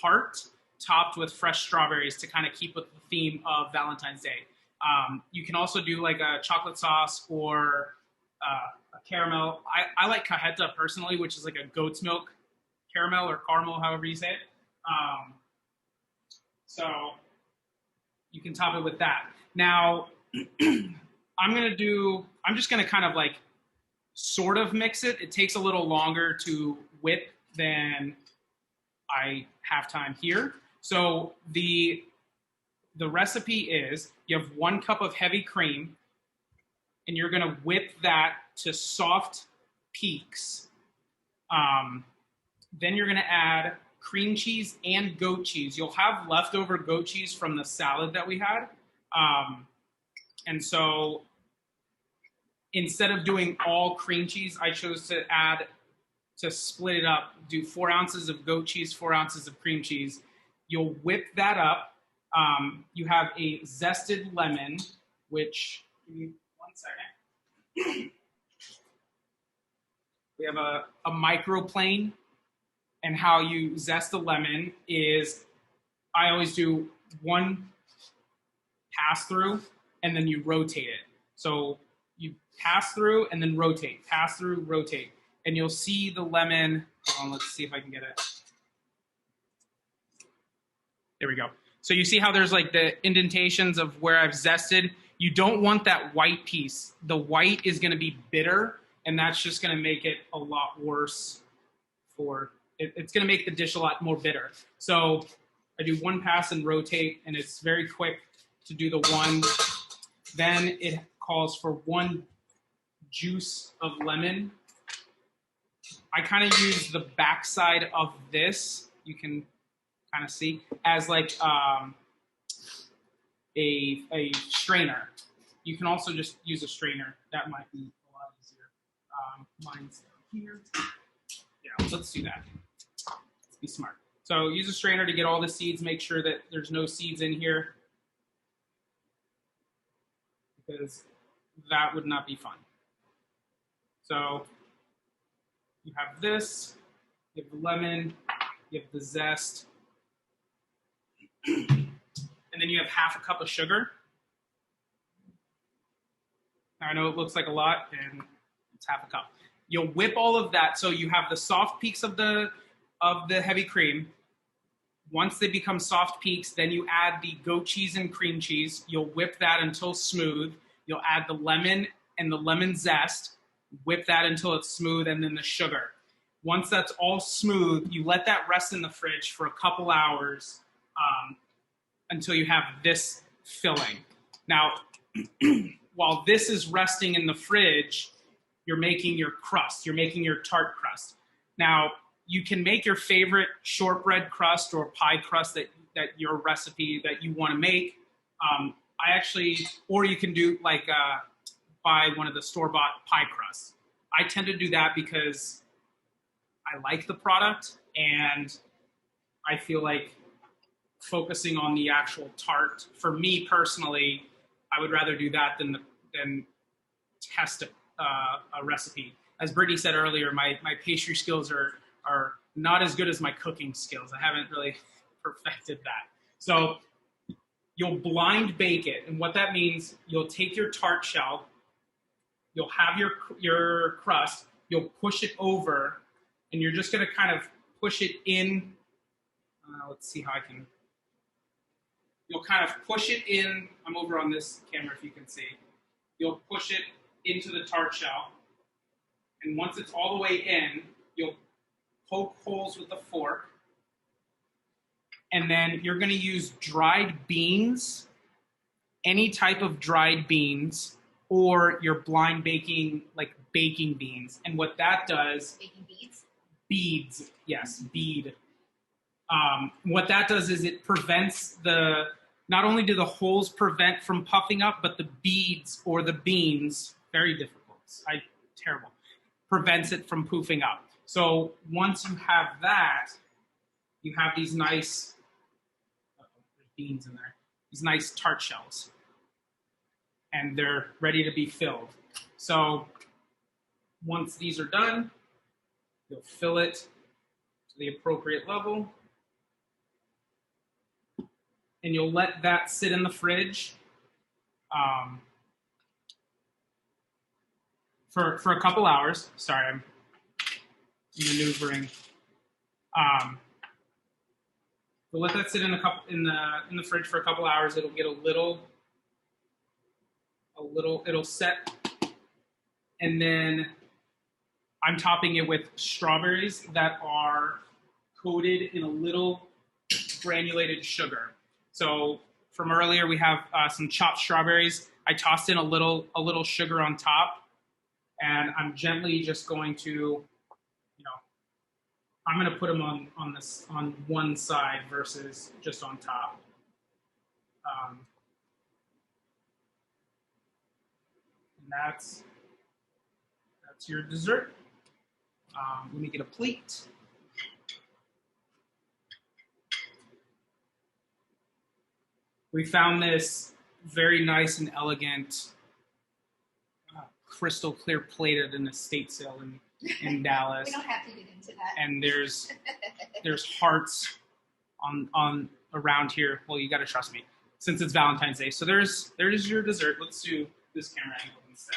Speaker 1: tart topped with fresh strawberries to kind of keep with the theme of Valentine's Day. You can also do like a chocolate sauce or a caramel. I like cajeta personally, which is like a goat's milk caramel or caramel, however you say it. So you can top it with that. Now, I'm just going to kind of like sort of mix it. It takes a little longer to whip than I have time here. So the recipe is you have 1 cup of heavy cream, and you're going to whip that to soft peaks. Then you're going to add cream cheese and goat cheese. You'll have leftover goat cheese from the salad that we had. And so instead of doing all cream cheese, I chose to split it up, do 4 ounces of goat cheese, 4 ounces of cream cheese. You'll whip that up. You have a zested lemon, which, give me 1 second. We have a microplane, and how you zest a lemon is I always do 1 pass through and then you rotate it. So you pass through and then rotate, pass through, rotate, and you'll see the lemon. Hold on, let's see if I can get it. There we go. So you see how there's like the indentations of where I've zested. You don't want that white piece. The white is going to be bitter, and that's just going to make it a lot worse it's going to make the dish a lot more bitter. So I do 1 pass and rotate, and it's very quick to do the 1. Then it calls for 1 juice of lemon. I kind of use the backside of this, you can kind of see, as like a strainer. You can also just use a strainer. That might be a lot easier. Mine's down here. Yeah, let's do that. Let's be smart. So use a strainer to get all the seeds. Make sure that there's no seeds in here, because that would not be fun. So you have this, you have the lemon, you have the zest, and then you have half a cup of sugar. Now I know it looks like a lot, and it's half a cup. You'll whip all of that, so you have the soft peaks of the heavy cream. Once they become soft peaks, then you add the goat cheese and cream cheese. You'll whip that until smooth. You'll add the lemon and the lemon zest. Whip that until it's smooth, and then the sugar. Once that's all smooth, you let that rest in the fridge for a couple hours until you have this filling. Now, while this is resting in the fridge, you're making your crust. You're making your tart crust. Now, you can make your favorite shortbread crust or pie crust that your recipe that you want to make. Or you can do like buy one of the store-bought pie crusts. I tend to do that because I like the product, and I feel like focusing on the actual tart, for me personally, I would rather do that than test a recipe. As Brittany said earlier, my pastry skills are not as good as my cooking skills. I haven't really perfected that. So you'll blind bake it, and what that means, you'll take your tart shell, you'll have your crust, you'll push it over, and you're just going to kind of push it in. Let's see how I can. You'll kind of push it in. I'm over on this camera if you can see. You'll push it into the tart shell, and once it's all the way in, you'll poke holes with a fork, and then you're going to use dried beans, any type of dried beans, or you're blind baking like baking beans. And what that does,
Speaker 2: Baking beads.
Speaker 1: beads, yes, bead. What that does is it prevents not only do the holes prevent from puffing up, but the beads or the beans, very difficult, terrible, prevents it from poofing up. So once you have that, you have these nice, there's beans in there, these nice tart shells. And they're ready to be filled. So once these are done, you'll fill it to the appropriate level. And you'll let that sit in the fridge for a couple hours. Sorry, I'm maneuvering. We'll let that sit in the fridge for a couple hours. It'll get a little, it'll set, and then I'm topping it with strawberries that are coated in a little granulated sugar. So from earlier, we have some chopped strawberries. I tossed in a little sugar on top, and I'm gently just going to, I'm going to put them on one side versus just on top. And that's your dessert. Let me get a plate. We found this very nice and elegant crystal clear plate at an estate sale in Dallas.
Speaker 2: We don't have to get into that.
Speaker 1: And there's hearts on around here. Well, you got to trust me, since it's Valentine's Day. So there's your dessert. Let's do this camera angle instead.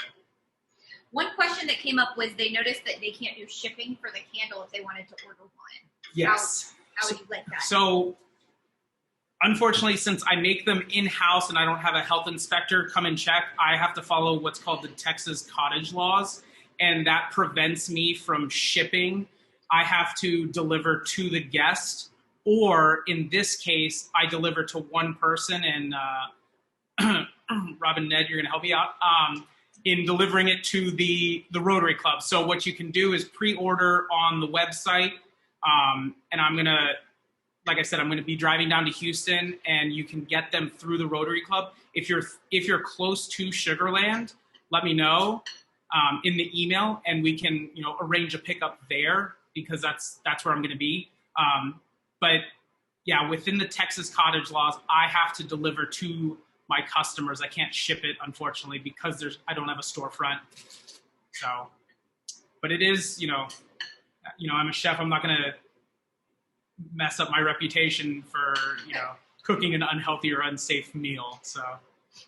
Speaker 2: One question that came up was they noticed that they can't do shipping for the candle if they wanted to order one.
Speaker 1: Yes.
Speaker 2: How would you like that?
Speaker 1: So unfortunately, since I make them in-house and I don't have a health inspector come and check, I have to follow what's called the Texas cottage laws, and that prevents me from shipping. I have to deliver to the guest, or in this case, I deliver to one person, and Rob and Ned, you're going to help me out, in delivering it to the Rotary Club. So what you can do is pre-order on the website, and I'm going to, like I said, I'm going to be driving down to Houston, and you can get them through the Rotary Club. If you're close to Sugarland, let me know in the email, and we can arrange a pickup there, because that's where I'm going to be. But yeah, within the Texas cottage laws, I have to deliver to my customers. I can't ship it, unfortunately, because I don't have a storefront. So, but it is, I'm a chef. I'm not going to mess up my reputation for cooking an unhealthy or unsafe meal. So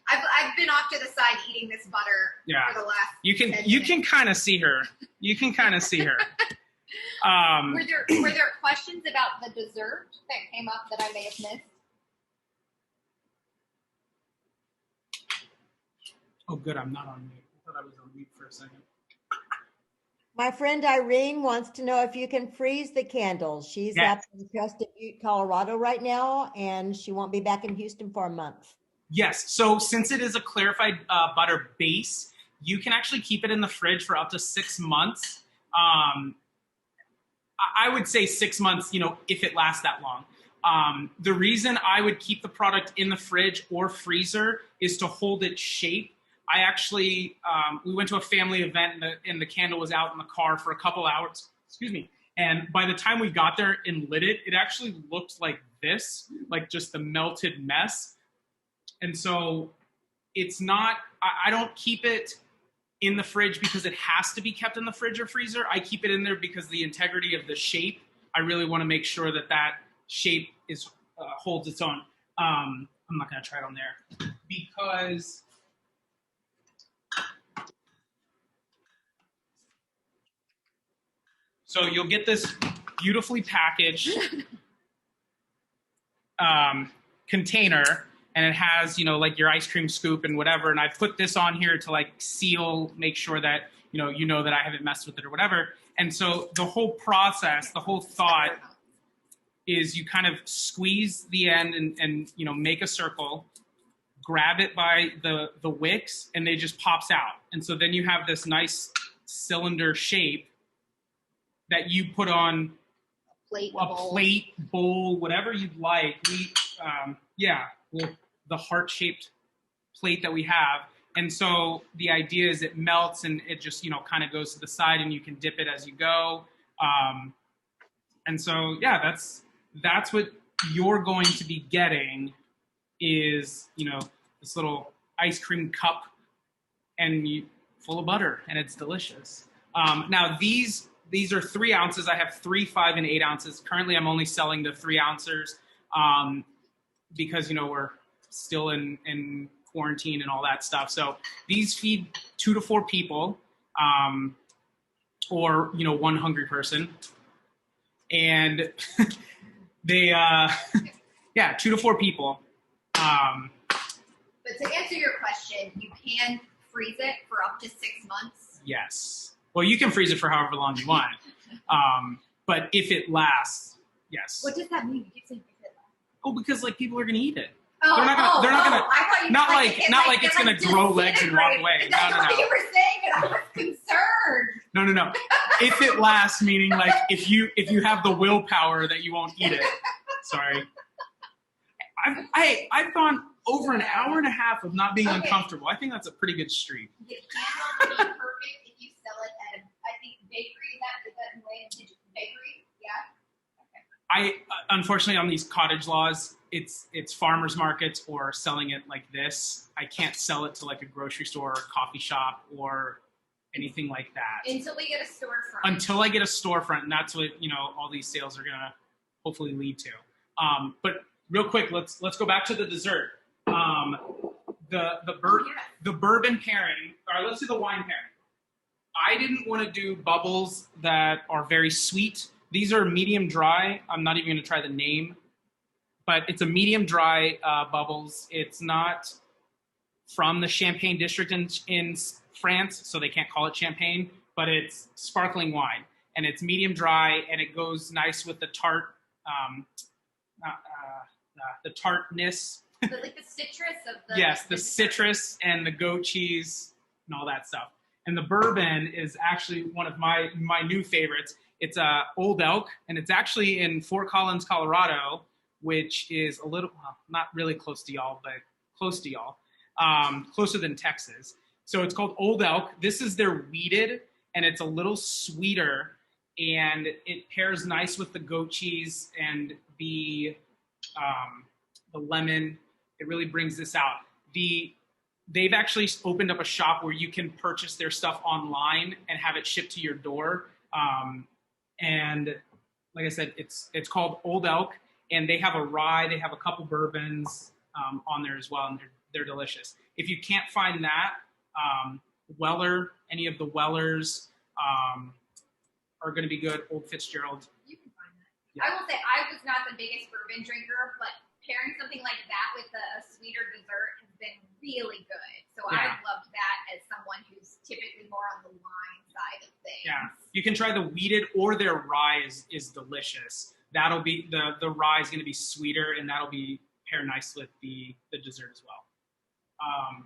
Speaker 2: I've been off to the side eating this butter for the last.
Speaker 1: You can kind of see her. You can kind of see her.
Speaker 2: Were there questions about the dessert that came up that I may have missed?
Speaker 1: Oh, good. I'm not on mute. I thought I was on mute for a second.
Speaker 3: My friend Irene wants to know if you can freeze the candles. She's up in Crested Butte, Colorado right now, and she won't be back in Houston for a month.
Speaker 1: Yes. So since it is a clarified butter base, you can actually keep it in the fridge for up to 6 months. I would say 6 months, if it lasts that long. The reason I would keep the product in the fridge or freezer is to hold its shape. I actually, we went to a family event and the candle was out in the car for a couple hours, and by the time we got there and lit it, it actually looked like this, like just the melted mess. And so it's not, I don't keep it in the fridge because it has to be kept in the fridge or freezer. I keep it in there because the integrity of the shape, I really want to make sure that that shape is holds its own. I'm not going to try it on there because so you'll get this beautifully packaged container, and it has, you know, like your ice cream scoop and whatever. And I put this on here to like seal, make sure that, you know that I haven't messed with it or whatever. And so the whole process, the whole thought is you kind of squeeze the end and you know, make a circle, grab it by the wicks, and they just pops out. And so then you have this nice cylinder shape that you put on plate, bowl, whatever you'd like. The heart-shaped plate that we have. And so the idea is it melts and it just, you know, kind of goes to the side and you can dip it as you go. And so, yeah, that's what you're going to be getting is, you know, this little ice cream cup and full of butter, and it's delicious. Now these are 3 ounces. I have 3, 5, and 8 ounces. Currently, I'm only selling the 3 ounces because, you know, we're still in quarantine and all that stuff. So these feed 2 to 4 people, or, you know, 1 hungry person. And they, 2 to 4 people.
Speaker 2: But to answer your question, you can freeze it for up to 6 months.
Speaker 1: Yes. Well, you can freeze it for however long you want. But if it lasts, yes.
Speaker 2: What does that mean? You keep saying if it lasts.
Speaker 1: Oh, because like people are going to eat it.
Speaker 2: Oh,
Speaker 1: they're not gonna.
Speaker 2: I thought you
Speaker 1: Not
Speaker 2: meant
Speaker 1: like it's gonna grow legs and walk away.
Speaker 2: That's
Speaker 1: No.
Speaker 2: what you were saying, and I was concerned.
Speaker 1: No. If it lasts, meaning like if you have the willpower that you won't eat it. Sorry. I've gone over an hour and a half of not being uncomfortable. I think that's a pretty good streak.
Speaker 2: The candle will be perfect if you sell it at I think bakery. Is that in way in bakery? Yeah. Okay.
Speaker 1: Unfortunately on these cottage laws, it's farmers markets or selling it like this. I can't sell it to like a grocery store or a coffee shop or anything like that.
Speaker 2: Until we get a storefront.
Speaker 1: Until I get a storefront, and that's what, you know, all these sales are gonna hopefully lead to. But real quick, let's go back to the dessert. The bourbon pairing, or let's do the wine pairing. I didn't want to do bubbles that are very sweet. These are medium dry. I'm not even going to try the name, but it's a medium dry bubbles. It's not from the Champagne district in France, so they can't call it champagne, but it's sparkling wine, and it's medium dry, and it goes nice with the tart, the tartness.
Speaker 2: Like the citrus of the.
Speaker 1: Yes, the citrus and the goat cheese and all that stuff. And the bourbon is actually one of my new favorites. It's Old Elk, and it's actually in Fort Collins, Colorado, which is a little, well, not really close to y'all, but close to y'all, closer than Texas. So it's called Old Elk. This is their wheated, and it's a little sweeter, and it pairs nice with the goat cheese and the lemon. It really brings this out. They've actually opened up a shop where you can purchase their stuff online and have it shipped to your door. And like I said, it's called Old Elk, and they have a rye. They have a couple bourbons on there as well, and they're delicious. If you can't find that, Weller, any of the Wellers are going to be good. Old Fitzgerald.
Speaker 2: You can find that.
Speaker 1: Yeah.
Speaker 2: I will say I was not the biggest bourbon drinker, but pairing something like that with a sweeter dessert has been really good. So
Speaker 1: Yeah.
Speaker 2: I've loved that as someone who's typically more on the wine side of things.
Speaker 1: Yeah, you can try the wheated, or their rye is delicious. That'll be the rye is going to be sweeter, and that'll be pair nice with the dessert as well. I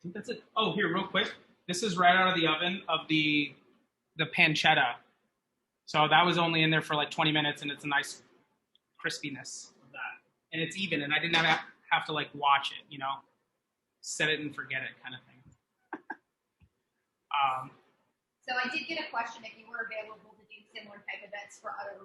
Speaker 1: think that's it. Oh, here, real quick. This is right out of the oven of the pancetta. So that was only in there for like 20 minutes, and it's a nice crispiness of that. And it's even, and I didn't have to like watch it, you know, set it and forget it kind of thing.
Speaker 2: So I did get a question if you were available to do similar type events for other